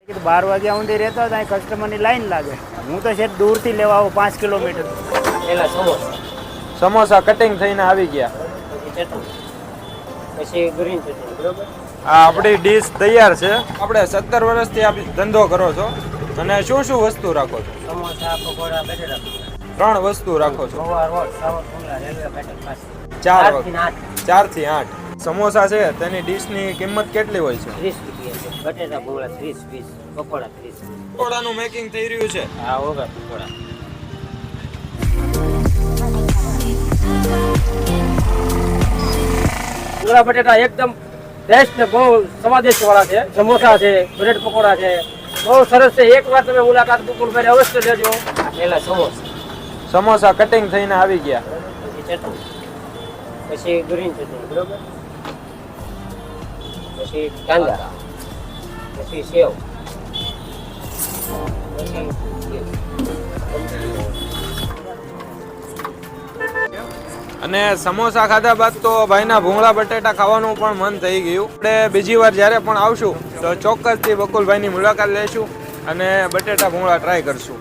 12 વાગ્યા સુધી રહેતો હતો, અહીં કસ્ટમરની લાઈન લાગે. હું તો છે દૂરથી લેવા આવું 5 કિલોમીટર. પેલા સમોસા, સમોસા કટિંગ થઈને આવી ગયા. પછી ગ્રીન ચટણી. બરોબર. આ આપણી ડીશ તૈયાર છે. આપણે 17 વર્ષથી આ ધંધો કરો છો અને શું શું વસ્તુ રાખો છો? સમોસા, પકોડા, બટેટા. 3 વસ્તુ રાખો છો. ગોવા રોડ, સાવર કુંડલા, રેલવે પેટર્ન પાસે. 4 8 4 થી 8 સમોસા છે. તેની ડીશની કિંમત કેટલી હોય છે? 30 રૂપિયા છે. બટેટા ભૂંગળા 30, 20, પકોડા 30. પકોડાનું મેકિંગ થઈ રહ્યું છે. હા, હોગા પકોડા. ભૂંગળા બટેટા એકદમ બેસ્ટ ને બહુ સ્વાદિષ્ટ વાળા છે. સમોસા છે, બ્રેડ પકોડા છે, બહુ સરસ છે. એકવાર તમે મુલાકાત બકુલભાઈ અવશ્ય લેજો. પેલા સમોસા, સમોસા કટિંગ થઈને આવી ગયા. પછી ચટણી, પછી ગ્રીન ચટણી. બરોબર. પછી કાંદા, પછી સેવ, પછી અને સમોસા ખાધા બાદ તો ભાઈના ભૂંગળા બટેટા ખાવાનું પણ મન થઈ ગયું. આપણે બીજી વાર જ્યારે પણ આવશું તો ચોક્કસથી બકુલભાઈની મુલાકાત લઈશું અને બટેટા ભૂંગળા ટ્રાય કરશું.